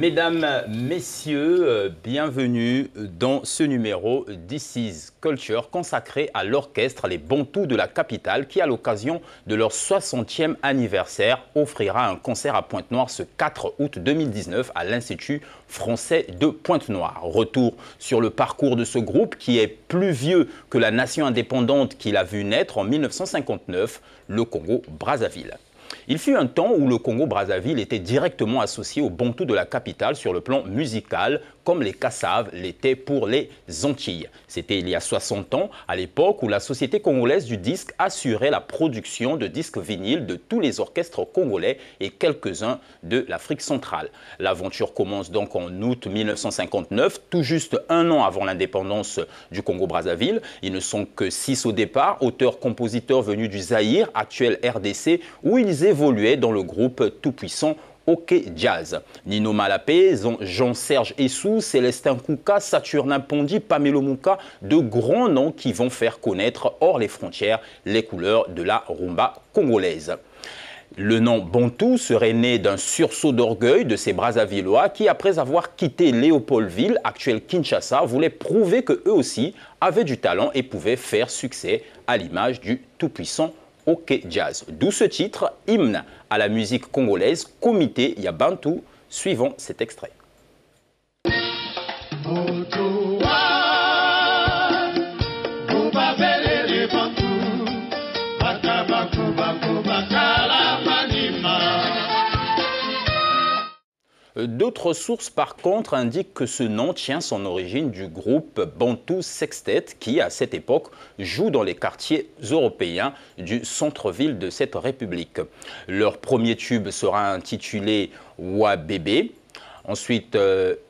Mesdames, Messieurs, bienvenue dans ce numéro This is Culture consacré à l'orchestre Les Bantous de la capitale qui, à l'occasion de leur 60e anniversaire, offrira un concert à Pointe-Noire ce 4 août 2019 à l'Institut français de Pointe-Noire. Retour sur le parcours de ce groupe qui est plus vieux que la nation indépendante qu'il a vu naître en 1959, le Congo-Brazzaville. Il fut un temps où le Congo-Brazzaville était directement associé aux Bantous de la capitale sur le plan musical, comme les Kassav l'étaient pour les Antilles. C'était il y a 60 ans, à l'époque où la Société congolaise du disque assurait la production de disques vinyles de tous les orchestres congolais et quelques-uns de l'Afrique centrale. L'aventure commence donc en août 1959, tout juste un an avant l'indépendance du Congo-Brazzaville. Ils ne sont que 6 au départ, auteurs-compositeurs venus du Zaïre, actuel RDC, où ils évoluaient dans le groupe tout-puissant OK Jazz. Nino Malapé, Jean-Serge Essou, Célestin Kouka, Saturnin Pondi, Pamelo Mouka, de grands noms qui vont faire connaître hors les frontières les couleurs de la rumba congolaise. Le nom Bantou serait né d'un sursaut d'orgueil de ces Brazzavillois qui, après avoir quitté Léopoldville, actuel Kinshasa, voulaient prouver qu'eux aussi avaient du talent et pouvaient faire succès à l'image du tout-puissant OK Jazz. D'où ce titre, hymne à la musique congolaise, Comité Yabantu, suivant cet extrait. D'autres sources, par contre, indiquent que ce nom tient son origine du groupe Bantu Sextet qui, à cette époque, joue dans les quartiers européens du centre-ville de cette république. Leur premier tube sera intitulé Wa Bébé. Ensuite,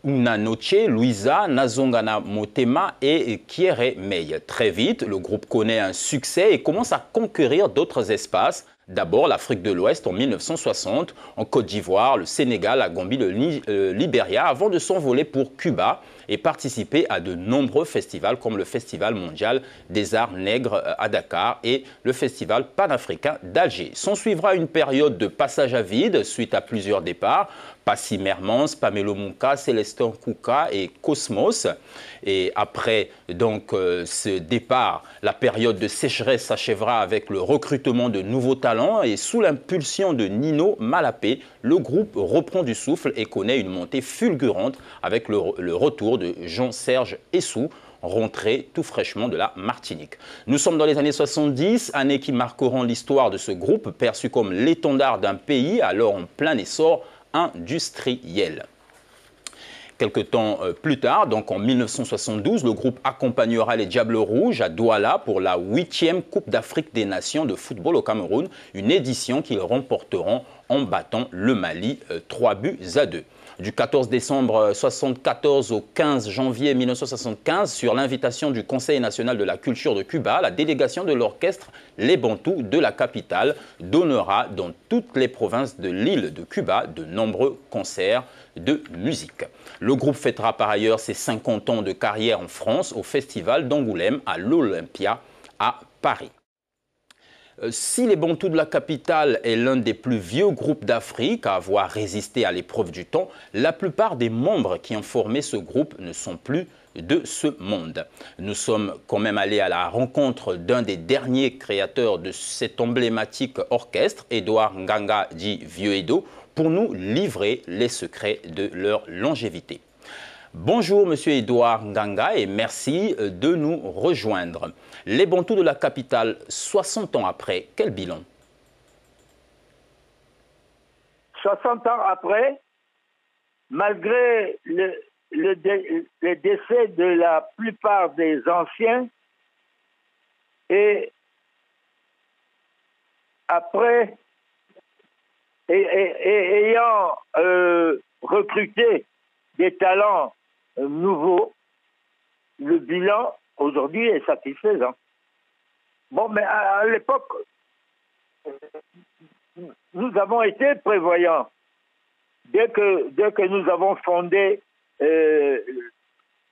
Una Noche, Luisa, Nazongana Motema et Kiere Mei. Très vite, le groupe connaît un succès et commence à conquérir d'autres espaces. D'abord l'Afrique de l'Ouest en 1960, en Côte d'Ivoire, le Sénégal, la Gambie, le Libéria, avant de s'envoler pour Cuba et participer à de nombreux festivals comme le Festival mondial des arts nègres à Dakar et le Festival panafricain d'Alger. S'en suivra une période de passage à vide suite à plusieurs départs. Passy Mermans, Pamelo Mouka, Célestin Kouka et Cosmos. Et après donc ce départ, la période de sécheresse s'achèvera avec le recrutement de nouveaux talents et sous l'impulsion de Nino Malapé, le groupe reprend du souffle et connaît une montée fulgurante avec le retour de Jean-Serge Essou, rentré tout fraîchement de la Martinique. Nous sommes dans les années 70, années qui marqueront l'histoire de ce groupe perçu comme l'étendard d'un pays alors en plein essor industriel. Quelque temps plus tard, donc en 1972, le groupe accompagnera les Diables Rouges à Douala pour la 8e Coupe d'Afrique des Nations de football au Cameroun, une édition qu'ils remporteront en battant le Mali 3-2. Du 14 décembre 1974 au 15 janvier 1975, sur l'invitation du Conseil national de la culture de Cuba, la délégation de l'orchestre Les Bantous de la capitale donnera dans toutes les provinces de l'île de Cuba de nombreux concerts de musique. Le groupe fêtera par ailleurs ses 50 ans de carrière en France au Festival d'Angoulême à l'Olympia à Paris. Si les Bantous de la capitale est l'un des plus vieux groupes d'Afrique à avoir résisté à l'épreuve du temps, la plupart des membres qui ont formé ce groupe ne sont plus de ce monde. Nous sommes quand même allés à la rencontre d'un des derniers créateurs de cet emblématique orchestre, Edouard Nganga dit Vieux Edo, pour nous livrer les secrets de leur longévité. Bonjour Monsieur Edouard Nganga et merci de nous rejoindre. Les Bantous de la capitale, 60 ans après, quel bilan? 60 ans après, malgré le décès de la plupart des anciens et après ayant recruté des talents nouveaux, le bilan aujourd'hui est satisfaisant. Bon, mais à l'époque, nous avons été prévoyants. Dès que nous avons fondé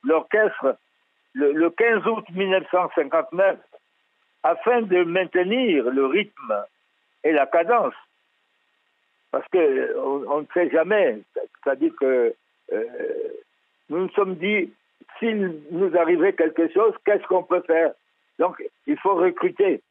l'orchestre le 15 août 1959, afin de maintenir le rythme et la cadence, parce qu'on ne sait jamais, c'est-à-dire que nous nous sommes dit, s'il nous arrivait quelque chose, qu'est-ce qu'on peut faire? Donc, il faut recruter.